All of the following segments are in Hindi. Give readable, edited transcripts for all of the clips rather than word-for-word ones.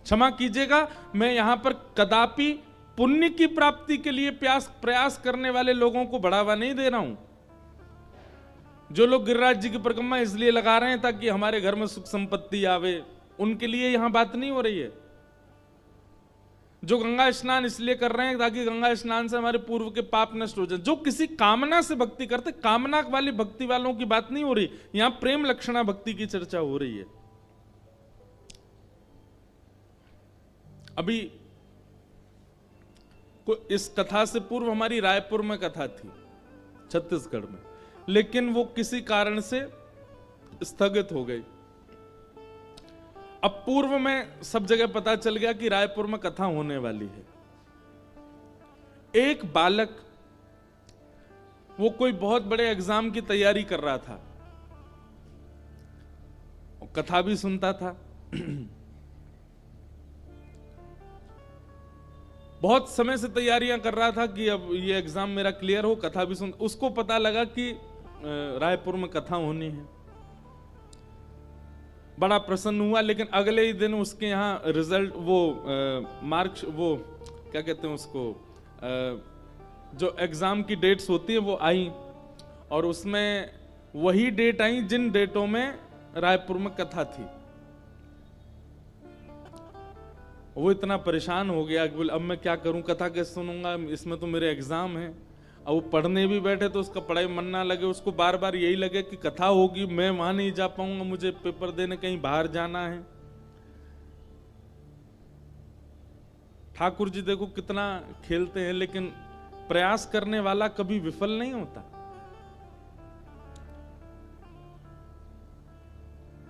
क्षमा कीजिएगा, मैं यहां पर कदापि पुण्य की प्राप्ति के लिए प्रयास करने वाले लोगों को बढ़ावा नहीं दे रहा हूं। जो लोग गिरिराज जी की परिक्रमा इसलिए लगा रहे हैं ताकि हमारे घर में सुख संपत्ति आवे, उनके लिए यहां बात नहीं हो रही है। जो गंगा स्नान इसलिए कर रहे हैं ताकि गंगा स्नान से हमारे पूर्व के पाप नष्ट हो जाए, जो किसी कामना से भक्ति करते, कामना वाली भक्ति वालों की बात नहीं हो रही, यहां प्रेम लक्षणा भक्ति की चर्चा हो रही है। अभी इस कथा से पूर्व हमारी रायपुर में कथा थी, छत्तीसगढ़ में, लेकिन वो किसी कारण से स्थगित हो गई। अब पूर्व में सब जगह पता चल गया कि रायपुर में कथा होने वाली है। एक बालक, वो कोई बहुत बड़े एग्जाम की तैयारी कर रहा था, कथा भी सुनता था। बहुत समय से तैयारियां कर रहा था कि अब ये एग्जाम मेरा क्लियर हो, कथा भी सुन। उसको पता लगा कि रायपुर में कथा होनी है, बड़ा प्रसन्न हुआ। लेकिन अगले ही दिन उसके यहाँ रिजल्ट, वो मार्क्स, वो क्या कहते हैं उसको, जो एग्जाम की डेट्स होती है वो आई, और उसमें वही डेट आई जिन डेटों में रायपुर में कथा थी। वो इतना परेशान हो गया कि बोले अब मैं क्या करूं, कथा कैसे सुनूंगा, इसमें तो मेरे एग्जाम है। अब वो पढ़ने भी बैठे तो उसका पढ़ाई मन ना लगे, उसको बार बार यही लगे कि कथा होगी, मैं वहां नहीं जा पाऊंगा, मुझे पेपर देने कहीं बाहर जाना है। ठाकुर जी देखो कितना खेलते हैं, लेकिन प्रयास करने वाला कभी विफल नहीं होता।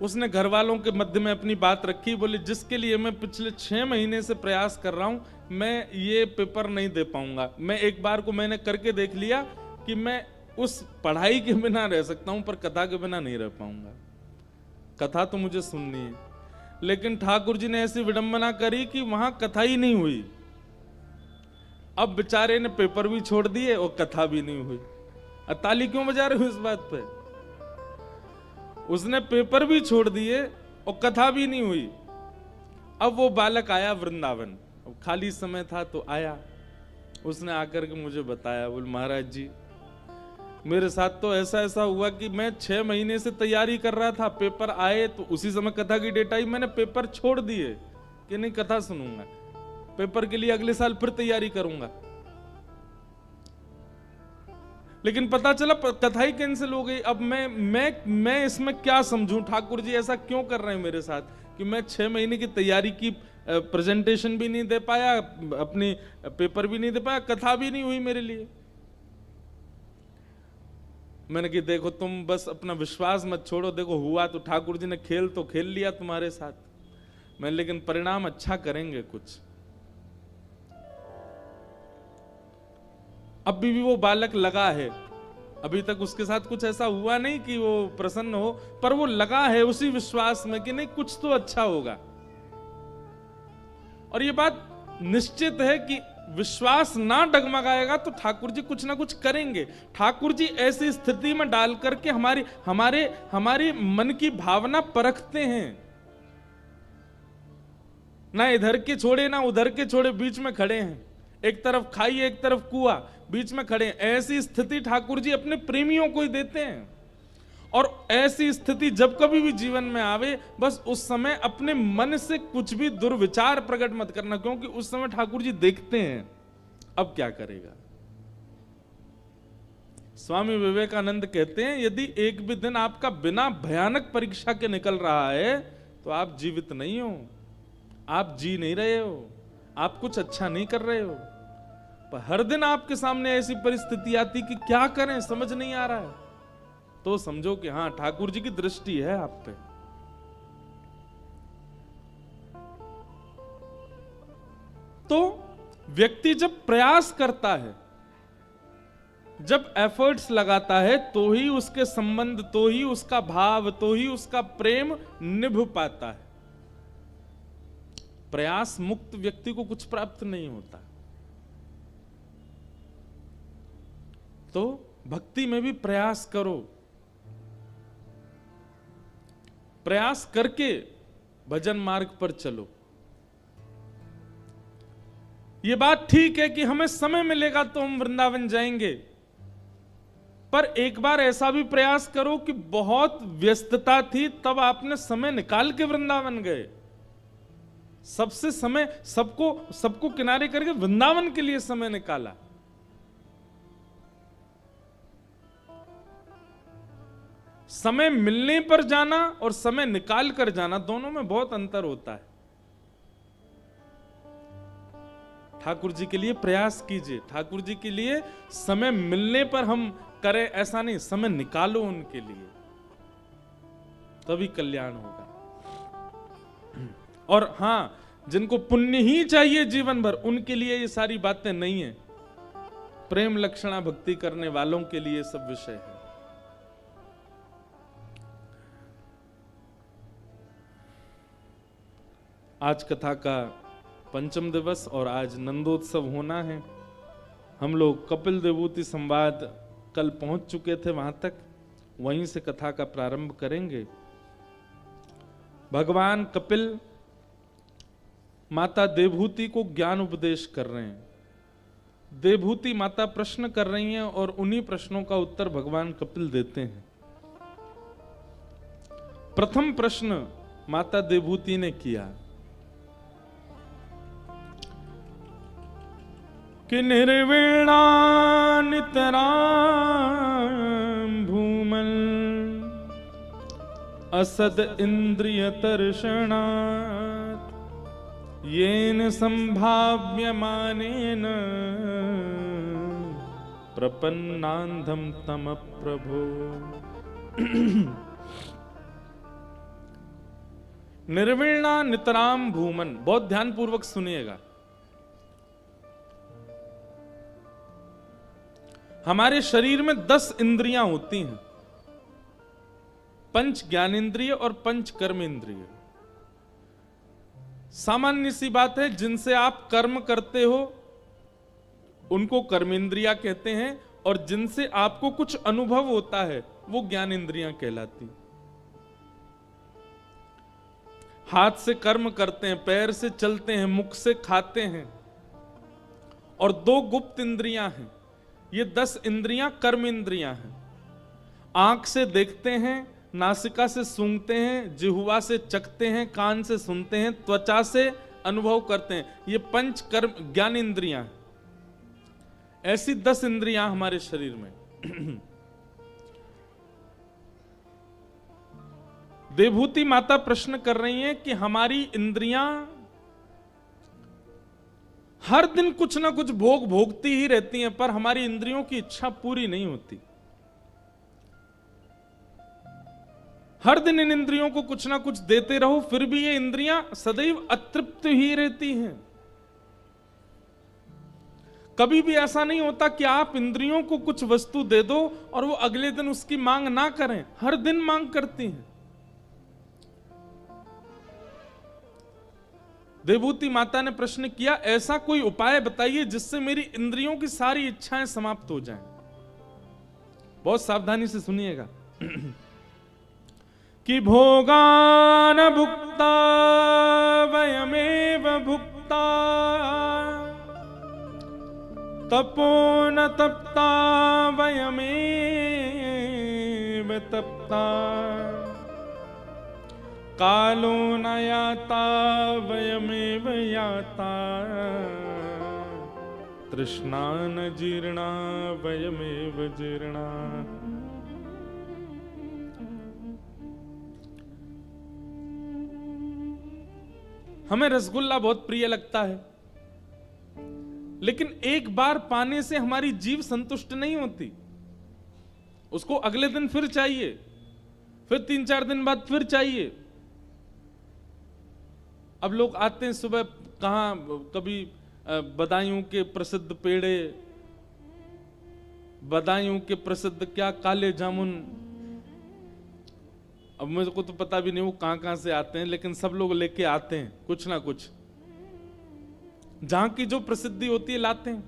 उसने घर वालों के मध्य में अपनी बात रखी, बोले जिसके लिए मैं पिछले 6 महीने से प्रयास कर रहा हूं, मैं ये पेपर नहीं दे पाऊंगा। मैं एक बार को मैंने करके देख लिया कि मैं उस पढ़ाई के बिना रह सकता हूं, पर कथा के बिना नहीं रह पाऊंगा। कथा तो मुझे सुननी है। लेकिन ठाकुर जी ने ऐसी विडंबना करी कि वहां कथा ही नहीं हुई। अब बेचारे ने पेपर भी छोड़ दिए और कथा भी नहीं हुई। ताली क्यों बजा रहे हो इस बात पे? उसने पेपर भी छोड़ दिए और कथा भी नहीं हुई। अब वो बालक आया वृंदावन, अब खाली समय था तो आया। उसने आकर के मुझे बताया, बोल महाराज जी मेरे साथ तो ऐसा ऐसा हुआ कि मैं 6 महीने से तैयारी कर रहा था, पेपर आए तो उसी समय कथा की डेट आई, मैंने पेपर छोड़ दिए कि नहीं कथा सुनूंगा, पेपर के लिए अगले साल फिर तैयारी करूंगा। लेकिन पता चला कथा ही कैंसिल हो गई। अब मैं इसमें क्या समझूं? ठाकुर जी ऐसा क्यों कर रहे हैं मेरे साथ कि मैं 6 महीने की तैयारी की, प्रेजेंटेशन भी नहीं दे पाया, अपनी पेपर भी नहीं दे पाया, कथा भी नहीं हुई मेरे लिए। मैंने कि देखो तुम बस अपना विश्वास मत छोड़ो, देखो हुआ तो ठाकुर जी ने खेल तो खेल लिया तुम्हारे साथ, मैं लेकिन परिणाम अच्छा करेंगे कुछ। अभी भी वो बालक लगा है, अभी तक उसके साथ कुछ ऐसा हुआ नहीं कि वो प्रसन्न हो, पर वो लगा है उसी विश्वास में कि नहीं कुछ तो अच्छा होगा। और ये बात निश्चित है कि विश्वास ना डगमगाएगा तो ठाकुर जी कुछ ना कुछ करेंगे। ठाकुर जी ऐसी स्थिति में डाल करके हमारी मन की भावना परखते हैं, ना इधर के छोड़े ना उधर के छोड़े, बीच में खड़े हैं। एक तरफ खाई एक तरफ कुआं, बीच में खड़े हैं। ऐसी स्थिति ठाकुर जी अपने प्रेमियों को ही देते हैं। और ऐसी स्थिति जब कभी भी जीवन में आवे, बस उस समय अपने मन से कुछ भी दुर्विचार प्रकट मत करना, क्योंकि उस समय ठाकुर जी देखते हैं अब क्या करेगा। स्वामी विवेकानंद कहते हैं, यदि एक भी दिन आपका बिना भयानक परीक्षा के निकल रहा है तो आप जीवित नहीं हो, आप जी नहीं रहे हो, आप कुछ अच्छा नहीं कर रहे हो। पर हर दिन आपके सामने ऐसी परिस्थिति आती कि क्या करें समझ नहीं आ रहा है, तो समझो कि हाँ ठाकुर जी की दृष्टि है आप पे। तो व्यक्ति जब प्रयास करता है, जब एफर्ट्स लगाता है, तो ही उसके संबंध, तो ही उसका भाव, तो ही उसका प्रेम निभ पाता है। प्रयास मुक्त व्यक्ति को कुछ प्राप्त नहीं होता। तो भक्ति में भी प्रयास करो, प्रयास करके भजन मार्ग पर चलो। ये बात ठीक है कि हमें समय मिलेगा तो हम वृंदावन जाएंगे, पर एक बार ऐसा भी प्रयास करो कि बहुत व्यस्तता थी तब आपने समय निकाल के वृंदावन गए, सबसे समय सबको किनारे करके वृंदावन के लिए समय निकाला। समय मिलने पर जाना और समय निकाल कर जाना, दोनों में बहुत अंतर होता है। ठाकुर जी के लिए प्रयास कीजिए, ठाकुर जी के लिए समय मिलने पर हम करें, ऐसा नहीं, समय निकालो उनके लिए, तभी कल्याण होगा। और हां, जिनको पुण्य ही चाहिए जीवन भर, उनके लिए ये सारी बातें नहीं है। प्रेम लक्षणा भक्ति करने वालों के लिए सब विषय है। आज कथा का पंचम दिवस और आज नंदोत्सव होना है। हम लोग कपिल देवूति संवाद कल पहुंच चुके थे, वहां तक, वहीं से कथा का प्रारंभ करेंगे। भगवान कपिल माता देवहूति को ज्ञान उपदेश कर रहे हैं। देवहूति माता प्रश्न कर रही हैं और उन्हीं प्रश्नों का उत्तर भगवान कपिल देते हैं। प्रथम प्रश्न माता देवहूति ने किया कि निर्वीणा नितरां भूमन् असद इंद्रिय तर्षणात् येन संभाव्यमानेन प्रपन्नान्धं तम प्रभो। निर्वीणा नितरां भूमन्, बहुत ध्यानपूर्वक सुनिएगा। हमारे शरीर में 10 इंद्रियां होती हैं, पंच ज्ञानेंद्रिय और पंच कर्मेंद्रिय। सामान्य सी बात है, जिनसे आप कर्म करते हो उनको कर्मेंद्रियां कहते हैं, और जिनसे आपको कुछ अनुभव होता है वो ज्ञानेंद्रियां कहलाती। हाथ से कर्म करते हैं, पैर से चलते हैं, मुख से खाते हैं, और 2 गुप्त इंद्रियां हैं। ये 10 इंद्रियां कर्म इंद्रियां हैं। आंख से देखते हैं, नासिका से सूंघते हैं, जिह्वा से चखते हैं, कान से सुनते हैं, त्वचा से अनुभव करते हैं। ये पंच कर्म ज्ञान इंद्रियां हैं। ऐसी 10 इंद्रियां हमारे शरीर में। देवहूति माता प्रश्न कर रही हैं कि हमारी इंद्रियां हर दिन कुछ ना कुछ भोग भोगती ही रहती हैं, पर हमारी इंद्रियों की इच्छा पूरी नहीं होती। हर दिन इन इंद्रियों को कुछ ना कुछ देते रहो, फिर भी ये इंद्रियां सदैव अतृप्त ही रहती हैं। कभी भी ऐसा नहीं होता कि आप इंद्रियों को कुछ वस्तु दे दो और वो अगले दिन उसकी मांग ना करें, हर दिन मांग करती हैं। देवहूति माता ने प्रश्न किया, ऐसा कोई उपाय बताइए जिससे मेरी इंद्रियों की सारी इच्छाएं समाप्त हो जाएं। बहुत सावधानी से सुनिएगा। कि भोगान भुक्ता वयमेव भुक्ता तपो न तप्ता वयमेव तप्ता कालो न याता वयमेव याता तृष्णा न जीर्णा वयमेव जीर्णा। हमें रसगुल्ला बहुत प्रिय लगता है, लेकिन एक बार पाने से हमारी जीभ संतुष्ट नहीं होती, उसको अगले दिन फिर चाहिए, फिर 3-4 दिन बाद फिर चाहिए। अब लोग आते हैं सुबह, कहां कभी बदायूं के प्रसिद्ध पेड़े, बदायूं के प्रसिद्ध क्या काले जामुन, अब मुझे को तो पता भी नहीं वो कहां से आते हैं, लेकिन सब लोग लेके आते हैं कुछ ना कुछ, जहां की जो प्रसिद्धि होती है लाते हैं।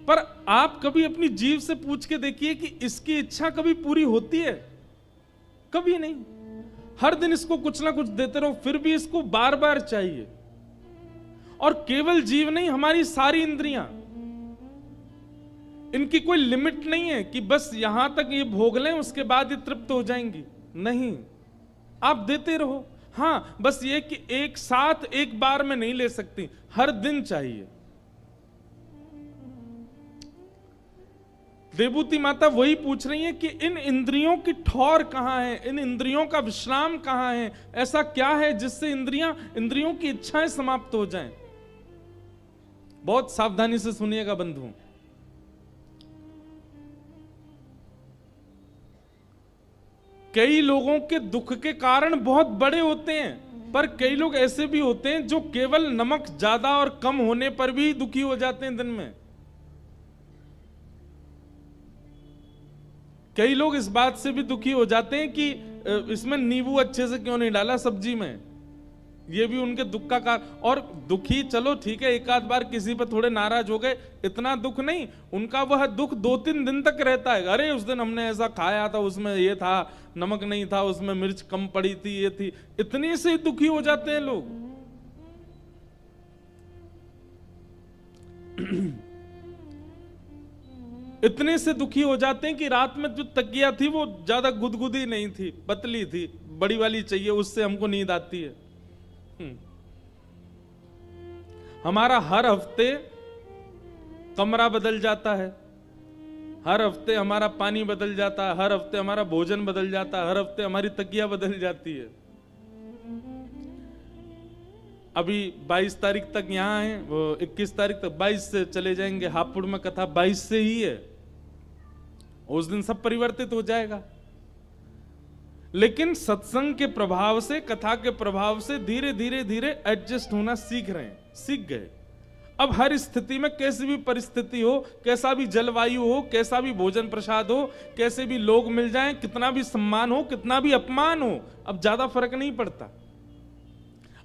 पर आप कभी अपनी जीभ से पूछ के देखिए कि इसकी इच्छा कभी पूरी होती है? कभी नहीं। हर दिन इसको कुछ ना कुछ देते रहो, फिर भी इसको बार बार चाहिए। और केवल जीव नहीं, हमारी सारी इंद्रियां, इनकी कोई लिमिट नहीं है कि बस यहां तक ये भोग लें उसके बाद ये तृप्त हो जाएंगी। नहीं, आप देते रहो। हां, बस ये कि एक साथ एक बार में नहीं ले सकती, हर दिन चाहिए। देवूती माता वही पूछ रही है कि इन इंद्रियों की ठौर कहां है, इन इंद्रियों का विश्राम कहां है, ऐसा क्या है जिससे इंद्रियों की इच्छाएं समाप्त हो जाएं। बहुत सावधानी से सुनिएगा बंधुओं। कई लोगों के दुख के कारण बहुत बड़े होते हैं, पर कई लोग ऐसे भी होते हैं जो केवल नमक ज्यादा और कम होने पर भी दुखी हो जाते हैं दिन में। कई लोग इस बात से भी दुखी हो जाते हैं कि इसमें नींबू अच्छे से क्यों नहीं डाला सब्जी में, ये भी उनके दुख का कारण। और दुखी, चलो ठीक है, एक आध बार किसी पर थोड़े नाराज हो गए, इतना दुख नहीं, उनका वह दुख 2-3 दिन तक रहता है। अरे उस दिन हमने ऐसा खाया था, उसमें ये था, नमक नहीं था, उसमें मिर्च कम पड़ी थी, ये थी, इतनी से दुखी हो जाते हैं लोग। इतने से दुखी हो जाते हैं कि रात में जो तकिया थी वो ज्यादा गुदगुदी नहीं थी, पतली थी, बड़ी वाली चाहिए, उससे हमको नींद आती है। हमारा हर हफ्ते कमरा बदल जाता है, हर हफ्ते हमारा पानी बदल जाता है, हर हफ्ते हमारा भोजन बदल जाता है, हर हफ्ते हमारी तकिया बदल जाती है। अभी 22 तारीख तक यहाँ हैं, वो 21 तारीख तक, 22 से चले जाएंगे। हापुड़ में कथा 22 से ही है, उस दिन सब परिवर्तित हो जाएगा। लेकिन सत्संग के प्रभाव से, कथा के प्रभाव से धीरे धीरे धीरे एडजस्ट होना सीख रहे हैं, सीख गए। अब हर स्थिति में, कैसी भी परिस्थिति हो, कैसा भी जलवायु हो, कैसा भी भोजन प्रसाद हो, कैसे भी लोग मिल जाएं, कितना भी सम्मान हो, कितना भी अपमान हो, अब ज्यादा फर्क नहीं पड़ता।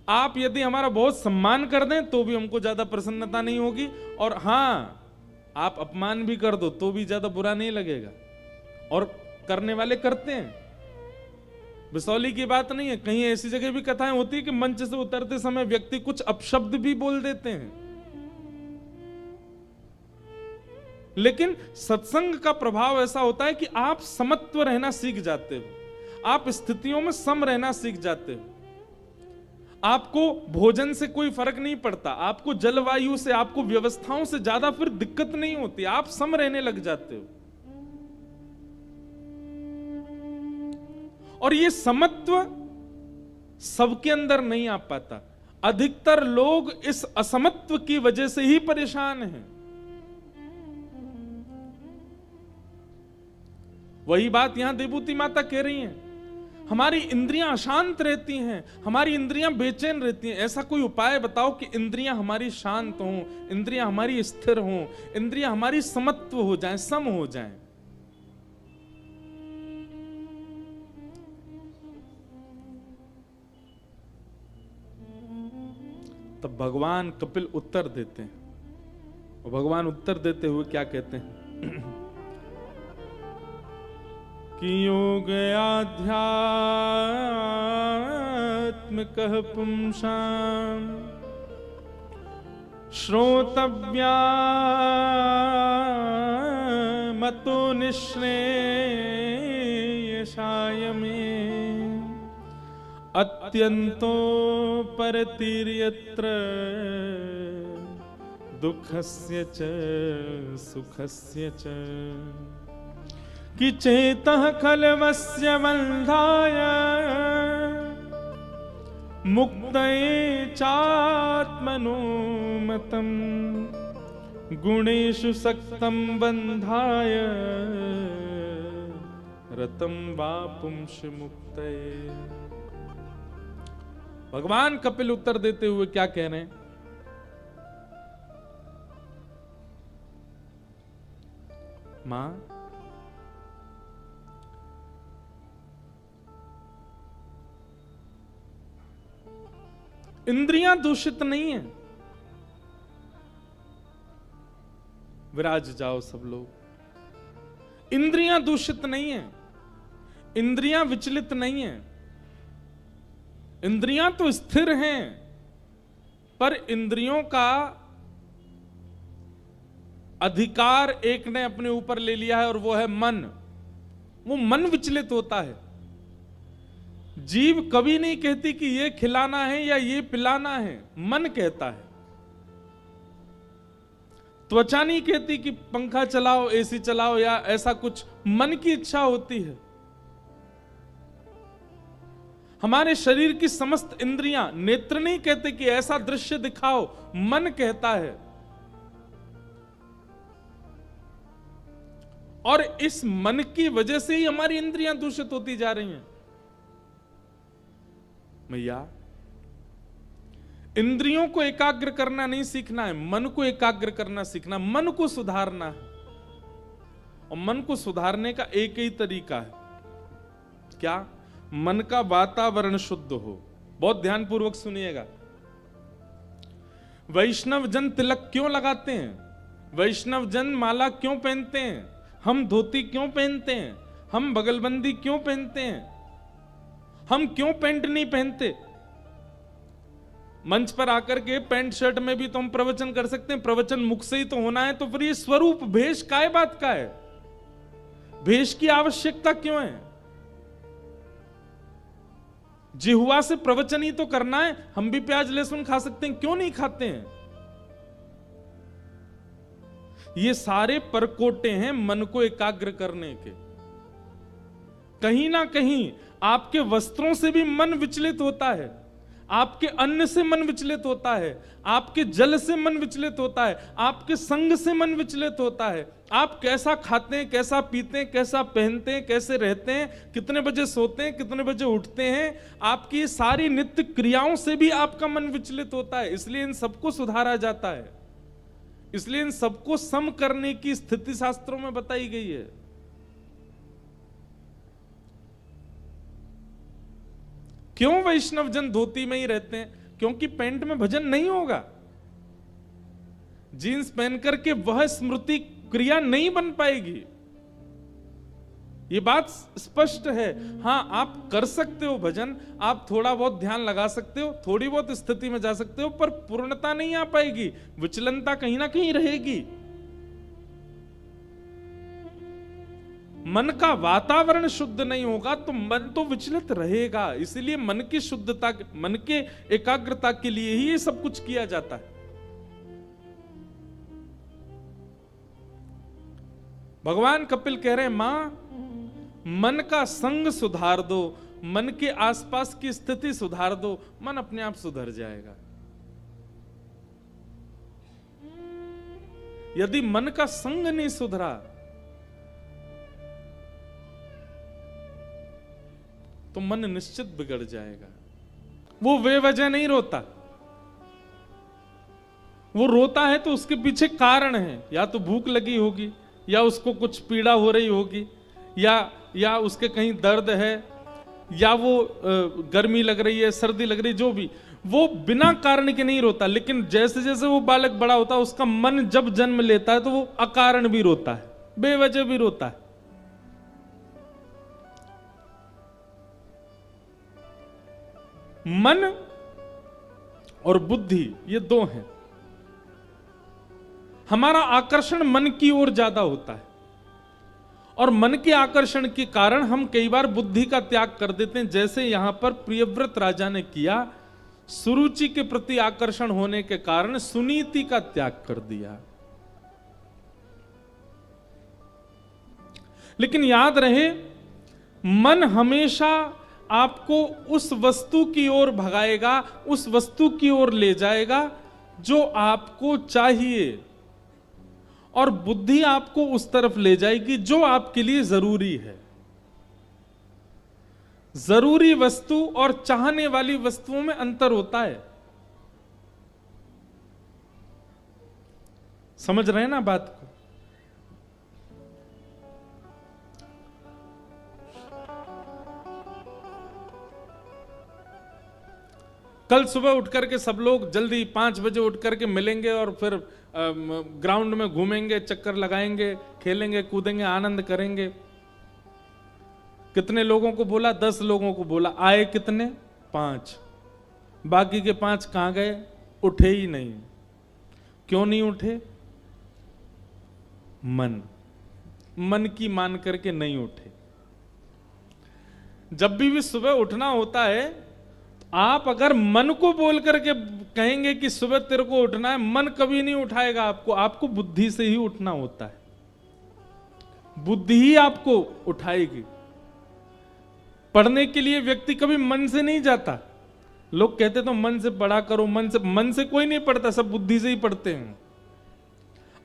आप यदि हमारा बहुत सम्मान कर दें तो भी हमको ज्यादा प्रसन्नता नहीं होगी, और हां, आप अपमान भी कर दो तो भी ज्यादा बुरा नहीं लगेगा। और करने वाले करते हैं, बिसौली की बात नहीं है। कहीं ऐसी जगह भी कथाएं होती है कि मंच से उतरते समय व्यक्ति कुछ अपशब्द भी बोल देते हैं। लेकिन सत्संग का प्रभाव ऐसा होता है कि आप समत्व रहना सीख जाते हो, आप स्थितियों में सम रहना सीख जाते हो। आपको भोजन से कोई फर्क नहीं पड़ता, आपको जलवायु से, आपको व्यवस्थाओं से ज्यादा फिर दिक्कत नहीं होती, आप सम रहने लग जाते हो। और ये समत्व सबके अंदर नहीं आ पाता। अधिकतर लोग इस असमत्व की वजह से ही परेशान हैं। वही बात यहां देवूती माता कह रही हैं, हमारी इंद्रियां अशांत रहती हैं, हमारी इंद्रियां बेचैन रहती हैं। ऐसा कोई उपाय बताओ कि इंद्रियां हमारी शांत हों, इंद्रियां हमारी स्थिर हों, इंद्रियां हमारी समत्व हो जाएं, सम हो जाएं। तब भगवान कपिल उत्तर देते हैं, और भगवान उत्तर देते हुए क्या कहते हैं कि योग आध्यात्मिकः पुंसाम् श्रोतव्या मतो निःश्रेयसाय मे अत्यंतो परतिर्यत्र दुःखस्य च सुखस्य च कि चेतः खलवस्य बन्धाय मुक्तये चात्मनो मतम् गुणेषु सक्तं बन्धाय रतं वा पुंस मुक्तये। भगवान कपिल उत्तर देते हुए क्या कह रहे हैं, मां इंद्रियां दूषित नहीं है। विराज जाओ सब लोग। इंद्रियां दूषित नहीं है, इंद्रियां विचलित नहीं है, इंद्रियां तो स्थिर हैं, पर इंद्रियों का अधिकार एक ने अपने ऊपर ले लिया है और वो है मन। वो मन विचलित होता है। जीभ कभी नहीं कहती कि ये खिलाना है या ये पिलाना है, मन कहता है। त्वचा नहीं कहती कि पंखा चलाओ, एसी चलाओ या ऐसा कुछ, मन की इच्छा होती है। हमारे शरीर की समस्त इंद्रियां, नेत्र नहीं कहते कि ऐसा दृश्य दिखाओ, मन कहता है। और इस मन की वजह से ही हमारी इंद्रियां दूषित होती जा रही हैं। भैया, इंद्रियों को एकाग्र करना नहीं सीखना है, मन को एकाग्र करना सीखना, मन को सुधारना है। और मन को सुधारने का एक ही तरीका है, क्या? मन का वातावरण शुद्ध हो। बहुत ध्यानपूर्वक सुनिएगा। वैष्णव जन तिलक क्यों लगाते हैं? वैष्णव जन माला क्यों पहनते हैं? हम धोती क्यों पहनते हैं? हम बगलबंदी क्यों पहनते हैं? हम क्यों पैंट नहीं पहनते? मंच पर आकर के पैंट शर्ट में भी तो हम प्रवचन कर सकते हैं, प्रवचन मुख से ही तो होना है। तो फिर ये स्वरूप भेष काय बात का है? भेष की आवश्यकता क्यों है? जिह्वा से प्रवचन ही तो करना है। हम भी प्याज लहसुन खा सकते हैं, क्यों नहीं खाते हैं? ये सारे परकोटे हैं मन को एकाग्र करने के। कहीं ना कहीं आपके वस्त्रों से भी मन विचलित होता है, आपके अन्न से मन विचलित होता है, आपके जल से मन विचलित होता है, आपके संग से मन विचलित होता है। आप कैसा खाते हैं, कैसा पीते हैं, कैसा पहनते हैं, कैसे रहते हैं, कितने बजे सोते हैं, कितने बजे उठते हैं, आपकी सारी नित्य क्रियाओं से भी आपका मन विचलित होता है। इसलिए इन सबको सुधारा जाता है, इसलिए इन सबको सम करने की स्थिति शास्त्रों में बताई गई है। क्यों वैष्णव जन धोती में ही रहते हैं? क्योंकि पैंट में भजन नहीं होगा। जीन्स पहन करके वह स्मृति क्रिया नहीं बन पाएगी। ये बात स्पष्ट है। हां, आप कर सकते हो भजन, आप थोड़ा बहुत ध्यान लगा सकते हो, थोड़ी बहुत स्थिति में जा सकते हो, पर पूर्णता नहीं आ पाएगी, विचलनता कहीं ना कहीं रहेगी। मन का वातावरण शुद्ध नहीं होगा तो मन तो विचलित रहेगा। इसीलिए मन की शुद्धता, मन के एकाग्रता के लिए ही ये सब कुछ किया जाता है। भगवान कपिल कह रहे हैं, मां, मन का संग सुधार दो, मन के आसपास की स्थिति सुधार दो, मन अपने आप सुधर जाएगा। यदि मन का संग नहीं सुधरा तो मन निश्चित बिगड़ जाएगा। वो बेवजह नहीं रोता, वो रोता है तो उसके पीछे कारण है। या तो भूख लगी होगी, या उसको कुछ पीड़ा हो रही होगी, या उसके कहीं दर्द है, या वो गर्मी लग रही है, सर्दी लग रही, जो भी, वो बिना कारण के नहीं रोता। लेकिन जैसे जैसे वो बालक बड़ा होता है, उसका मन जब जन्म लेता है तो वो अकारण भी रोता है, बेवजह भी रोता है। मन और बुद्धि ये दो हैं। हमारा आकर्षण मन की ओर ज्यादा होता है, और मन के आकर्षण के कारण हम कई बार बुद्धि का त्याग कर देते हैं। जैसे यहां पर प्रियव्रत राजा ने किया, सुरुचि के प्रति आकर्षण होने के कारण सुनीति का त्याग कर दिया। लेकिन याद रहे, मन हमेशा आपको उस वस्तु की ओर भगाएगा, उस वस्तु की ओर ले जाएगा जो आपको चाहिए, और बुद्धि आपको उस तरफ ले जाएगी जो आपके लिए जरूरी है। जरूरी वस्तु और चाहने वाली वस्तुओं में अंतर होता है। समझ रहे हैं ना बात को? कल सुबह उठ करके सब लोग जल्दी 5 बजे उठ करके मिलेंगे और फिर ग्राउंड में घूमेंगे, चक्कर लगाएंगे, खेलेंगे, कूदेंगे, आनंद करेंगे। कितने लोगों को बोला? 10 लोगों को बोला। आए कितने? 5। बाकी के 5 कहां गए? उठे ही नहीं। क्यों नहीं उठे? मन की मान करके नहीं उठे। जब भी सुबह उठना होता है, आप अगर मन को बोल करके कहेंगे कि सुबह तेरे को उठना है, मन कभी नहीं उठाएगा आपको। आपको बुद्धि से ही उठना होता है, बुद्धि ही आपको उठाएगी। पढ़ने के लिए व्यक्ति कभी मन से नहीं जाता। लोग कहते तो मन से पढ़ा करो, मन से कोई नहीं पढ़ता, सब बुद्धि से ही पढ़ते हैं।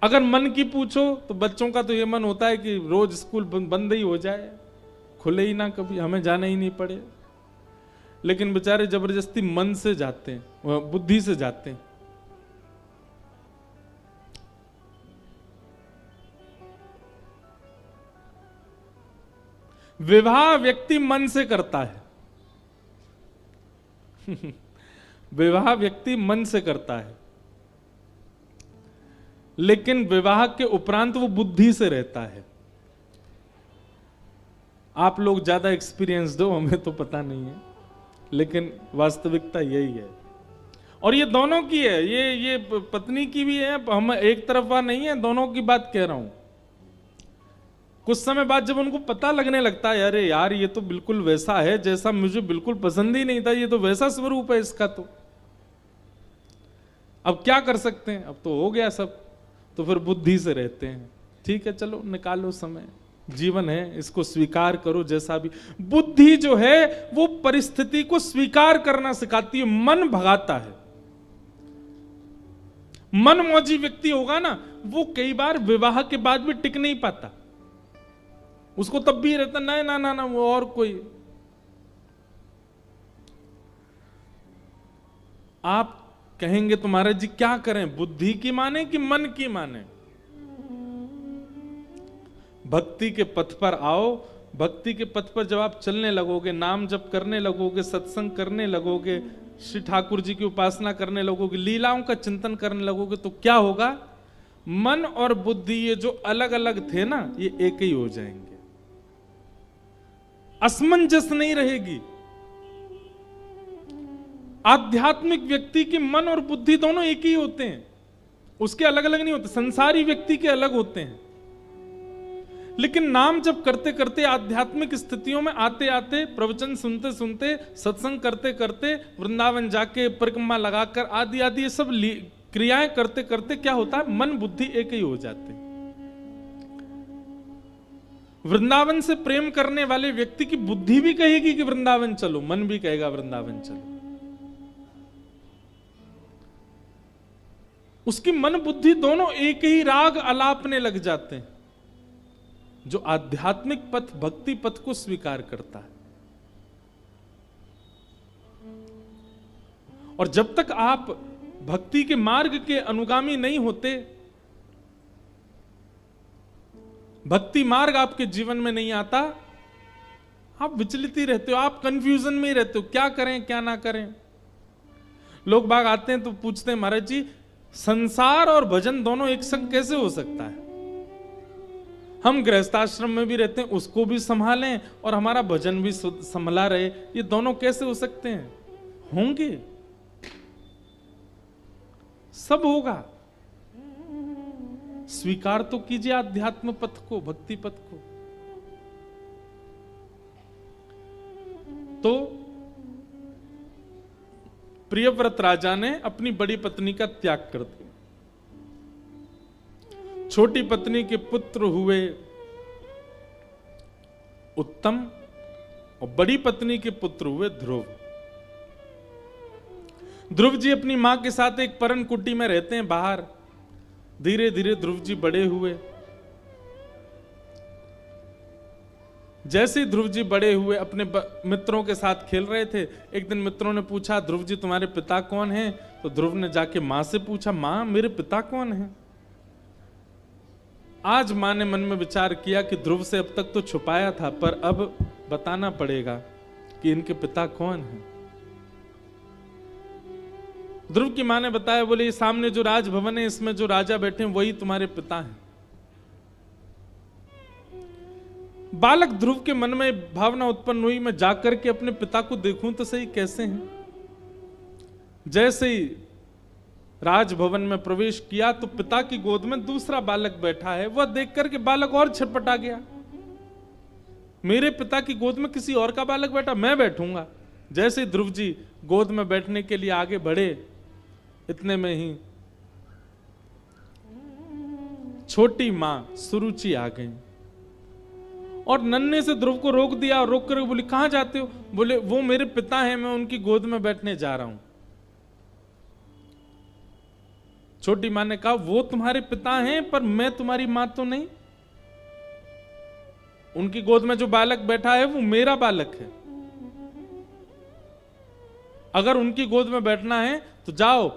अगर मन की पूछो तो बच्चों का तो ये मन होता है कि रोज स्कूल बंद ही हो जाए, खुले ही ना, कभी हमें जाना ही नहीं पड़े। लेकिन बेचारे जबरदस्ती मन से जाते हैं, बुद्धि से जाते हैं। विवाह व्यक्ति मन से करता है। विवाह व्यक्ति मन से करता है, लेकिन विवाह के उपरांत वो बुद्धि से रहता है। आप लोग ज्यादा एक्सपीरियंस दो, हमें तो पता नहीं है, लेकिन वास्तविकता यही है। और ये दोनों की है, ये पत्नी की भी है, हम एक तरफा नहीं है, दोनों की बात कह रहा हूं। कुछ समय बाद जब उनको पता लगने लगता है, अरे यार ये तो बिल्कुल वैसा है जैसा मुझे बिल्कुल पसंद ही नहीं था, ये तो वैसा स्वरूप है इसका, तो अब क्या कर सकते हैं, अब तो हो गया सब, तो फिर बुद्धि से रहते हैं। ठीक है, चलो निकालो समय, जीवन है, इसको स्वीकार करो जैसा भी। बुद्धि जो है वो परिस्थिति को स्वीकार करना सिखाती है, मन भगाता है। मनमौजी व्यक्ति होगा ना, वो कई बार विवाह के बाद भी टिक नहीं पाता, उसको तब भी रहता ना ना ना ना वो और कोई। आप कहेंगे तो महाराज जी क्या करें, बुद्धि की माने कि मन की माने? भक्ति के पथ पर आओ। भक्ति के पथ पर जब आप चलने लगोगे, नाम जप करने लगोगे, सत्संग करने लगोगे, श्री ठाकुर जी की उपासना करने लगोगे, लीलाओं का चिंतन करने लगोगे, तो क्या होगा? मन और बुद्धि ये जो अलग अलग थे ना, ये एक ही हो जाएंगे। असमंजस नहीं रहेगी। आध्यात्मिक व्यक्ति की मन और बुद्धि दोनों एक ही होते हैं, उसके अलग अलग नहीं होते। संसारी व्यक्ति के अलग होते हैं, लेकिन नाम जब करते करते, आध्यात्मिक स्थितियों में आते आते, प्रवचन सुनते सुनते, सत्संग करते करते, वृंदावन जाके परिक्रमा लगाकर आदि आदि ये सब क्रियाएं करते करते क्या होता है? मन बुद्धि एक ही हो जाते हैं। वृंदावन से प्रेम करने वाले व्यक्ति की बुद्धि भी कहेगी कि वृंदावन चलो, मन भी कहेगा वृंदावन चलो। उसकी मन बुद्धि दोनों एक ही राग अलापने लग जाते हैं। जो आध्यात्मिक पथ, भक्ति पथ को स्वीकार करता है, और जब तक आप भक्ति के मार्ग के अनुगामी नहीं होते, भक्ति मार्ग आपके जीवन में नहीं आता, आप विचलित ही रहते हो, आप कंफ्यूजन में ही रहते हो, क्या करें क्या ना करें। लोग बाग आते हैं तो पूछते हैं, महाराज जी संसार और भजन दोनों एक संग कैसे हो सकता है? हम गृहस्थाश्रम में भी रहते हैं, उसको भी संभालें और हमारा भजन भी संभला रहे, ये दोनों कैसे हो सकते हैं? होंगे, सब होगा। स्वीकार तो कीजिए आध्यात्म पथ को, भक्ति पथ को। तो प्रियव्रत राजा ने अपनी बड़ी पत्नी का त्याग कर दिया। छोटी पत्नी के पुत्र हुए उत्तम और बड़ी पत्नी के पुत्र हुए ध्रुव। ध्रुव जी अपनी मां के साथ एक परन कुटी में रहते हैं बाहर। धीरे धीरे ध्रुव जी बड़े हुए। जैसे ही ध्रुव जी बड़े हुए, अपने मित्रों के साथ खेल रहे थे। एक दिन मित्रों ने पूछा, ध्रुव जी तुम्हारे पिता कौन हैं? तो ध्रुव ने जाके मां से पूछा, मां मेरे पिता कौन हैं? आज मां ने मन में विचार किया कि ध्रुव से अब तक तो छुपाया था, पर अब बताना पड़ेगा कि इनके पिता कौन हैं। ध्रुव की मां ने बताया, बोले सामने जो राजभवन है, इसमें जो राजा बैठे हैं वही तुम्हारे पिता हैं। बालक ध्रुव के मन में भावना उत्पन्न हुई, मैं जाकर के अपने पिता को देखूं तो सही कैसे हैं। जैसे ही राजभवन में प्रवेश किया तो पिता की गोद में दूसरा बालक बैठा है। वह देख करके बालक और छटपटा गया, मेरे पिता की गोद में किसी और का बालक बैठा, मैं बैठूंगा। जैसे ध्रुव जी गोद में बैठने के लिए आगे बढ़े, इतने में ही छोटी मां सुरुचि आ गई और नन्हे से ध्रुव को रोक दिया और रोक कर बोली, कहां जाते हो? बोले, वो मेरे पिता हैं, मैं उनकी गोद में बैठने जा रहा हूं। छोटी मां ने कहा, वो तुम्हारे पिता हैं पर मैं तुम्हारी मां तो नहीं। उनकी गोद में जो बालक बैठा है वो मेरा बालक है। अगर उनकी गोद में बैठना है तो जाओ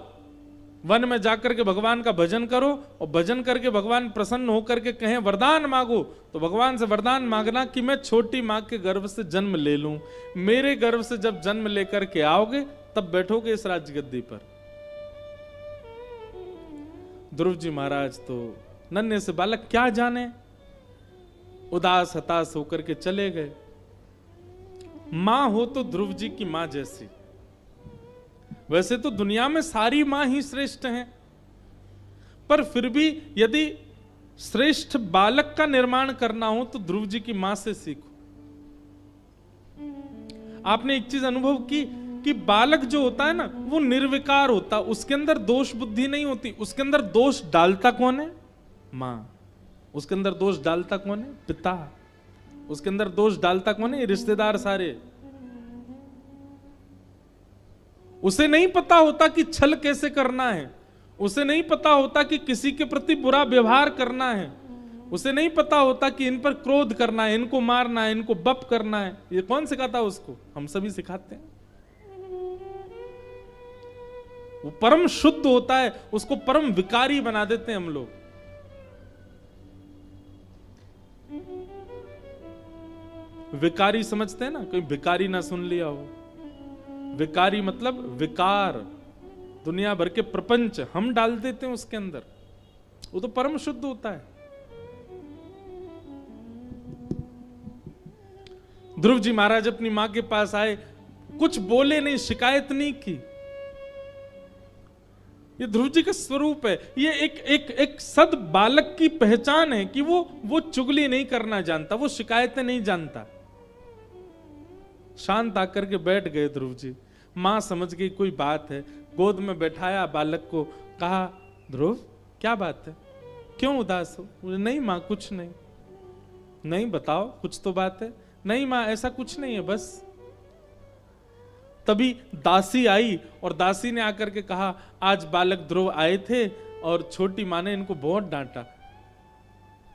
वन में जाकर के भगवान का भजन करो, और भजन करके भगवान प्रसन्न होकर के कहें वरदान मांगो, तो भगवान से वरदान मांगना कि मैं छोटी मां के गर्भ से जन्म ले लूं। मेरे गर्भ से जब जन्म लेकर के आओगे तब बैठोगे इस राज्य गद्दी पर। ध्रुव जी महाराज तो नन्हे से बालक क्या जाने, उदास हताश होकर के चले गए। मां हो तो ध्रुव जी की मां जैसी। वैसे तो दुनिया में सारी मां ही श्रेष्ठ हैं, पर फिर भी यदि श्रेष्ठ बालक का निर्माण करना हो तो ध्रुव जी की मां से सीखो। आपने एक चीज अनुभव की कि बालक जो होता है ना वो निर्विकार होता, उसके अंदर दोष बुद्धि नहीं होती। उसके अंदर दोष डालता कौन है? मां। उसके अंदर दोष डालता कौन है? पिता। उसके अंदर दोष डालता कौन है? रिश्तेदार सारे। उसे नहीं पता होता कि छल कैसे करना है, उसे नहीं पता होता कि किसी के प्रति बुरा व्यवहार करना है, उसे नहीं पता होता कि इन पर क्रोध करना है, इनको मारना है, इनको बप करना है। ये कौन सिखाता उसको? हम सभी सिखाते हैं। वो परम शुद्ध होता है, उसको परम विकारी बना देते हैं हम लोग। विकारी समझते हैं ना, कोई भिकारी ना सुन लिया हो। विकारी मतलब विकार, दुनिया भर के प्रपंच हम डाल देते हैं उसके अंदर। वो तो परम शुद्ध होता है। ध्रुव जी महाराज अपनी मां के पास आए, कुछ बोले नहीं, शिकायत नहीं की। ये ध्रुव जी का स्वरूप है। ये एक सद बालक की पहचान है कि वो चुगली नहीं करना जानता, वो शिकायतें नहीं जानता। शांत आकर के बैठ गए ध्रुव जी। मां समझ गई कोई बात है, गोद में बैठाया बालक को, कहा, ध्रुव क्या बात है, क्यों उदास हो? बोले, नहीं मां कुछ नहीं। नहीं बताओ, कुछ तो बात है। नहीं मां ऐसा कुछ नहीं है, बस। तभी दासी आई और दासी ने आकर के कहा, आज बालक ध्रुव आए थे और छोटी मां ने इनको बहुत डांटा।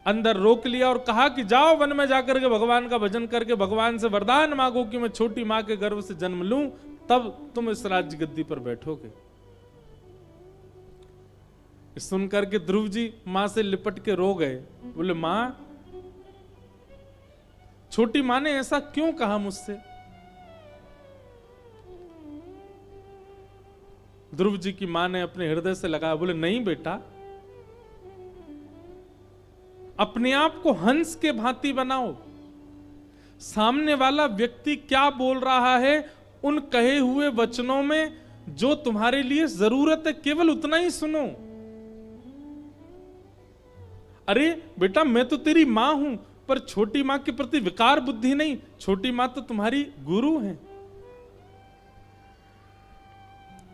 अंदर रोक लिया और कहा कि जाओ वन में जाकर के भगवान का भजन करके भगवान से वरदान मांगो कि मैं छोटी मां के गर्भ से जन्म लूं, तब तुम इस राज्य गद्दी पर बैठोगे। सुनकर के ध्रुव जी मां से लिपट के रो गए। बोले, मां, छोटी मां ने ऐसा क्यों कहा मुझसे? ध्रुव जी की मां ने अपने हृदय से लगाया। बोले, नहीं बेटा, अपने आप को हंस के भांति बनाओ। सामने वाला व्यक्ति क्या बोल रहा है, उन कहे हुए वचनों में जो तुम्हारे लिए जरूरत है केवल उतना ही सुनो। अरे बेटा, मैं तो तेरी मां हूं, पर छोटी मां के प्रति विकार बुद्धि नहीं। छोटी मां तो तुम्हारी गुरु है।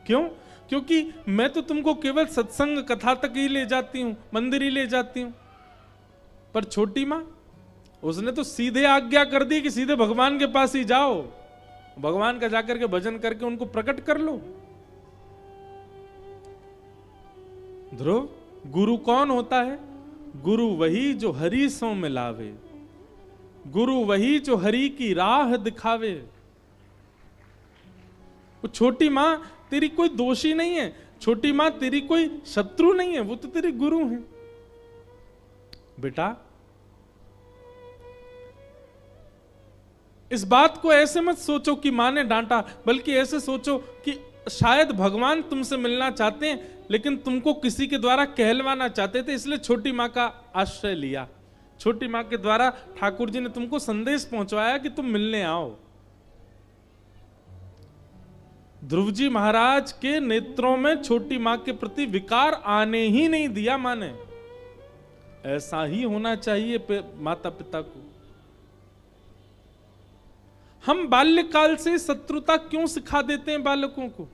क्यों? क्योंकि मैं तो तुमको केवल सत्संग कथा तक ही ले जाती हूं, मंदिर ही ले जाती हूं। पर छोटी मां, उसने तो सीधे आज्ञा कर दी कि सीधे भगवान के पास ही जाओ, भगवान का जाकर के भजन करके उनको प्रकट कर लो। ध्रुव, गुरु कौन होता है? गुरु वही जो हरि सो मिलावे, गुरु वही जो हरि की राह दिखावे। वो छोटी मां तेरी कोई दोषी नहीं है, छोटी मां तेरी कोई शत्रु नहीं है, वो तो तेरी गुरु है। बेटा, इस बात को ऐसे मत सोचो कि मां ने डांटा, बल्कि ऐसे सोचो कि शायद भगवान तुमसे मिलना चाहते हैं, लेकिन तुमको किसी के द्वारा कहलवाना चाहते थे, इसलिए छोटी मां का आश्रय लिया। छोटी मां के द्वारा ठाकुर जी ने तुमको संदेश पहुंचवाया कि तुम मिलने आओ। ध्रुव जी महाराज के नेत्रों में छोटी मां के प्रति विकार आने ही नहीं दिया मां ने। ऐसा ही होना चाहिए माता पिता को। हम बाल्यकाल से शत्रुता क्यों सिखा देते हैं बालकों को?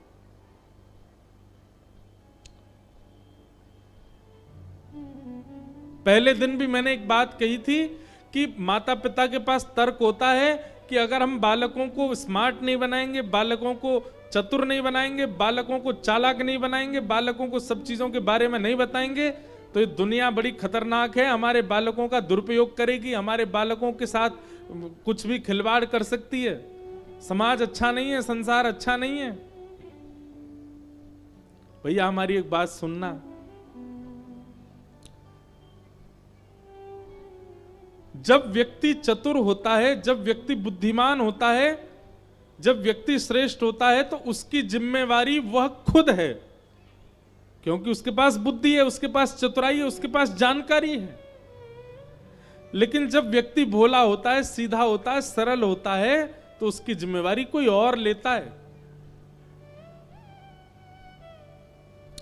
पहले दिन भी मैंने एक बात कही थी कि माता पिता के पास तर्क होता है कि अगर हम बालकों को स्मार्ट नहीं बनाएंगे, बालकों को चतुर नहीं बनाएंगे, बालकों को चालाक नहीं बनाएंगे, बालकों को सब चीजों के बारे में नहीं बताएंगे, तो ये दुनिया बड़ी खतरनाक है, हमारे बालकों का दुरुपयोग करेगी, हमारे बालकों के साथ कुछ भी खिलवाड़ कर सकती है, समाज अच्छा नहीं है, संसार अच्छा नहीं है। भैया हमारी एक बात सुनना, जब व्यक्ति चतुर होता है, जब व्यक्ति बुद्धिमान होता है, जब व्यक्ति श्रेष्ठ होता है, तो उसकी जिम्मेवारी वह खुद है, क्योंकि उसके पास बुद्धि है, उसके पास चतुराई है, उसके पास जानकारी है। लेकिन जब व्यक्ति भोला होता है, सीधा होता है, सरल होता है, तो उसकी जिम्मेवारी कोई और लेता है,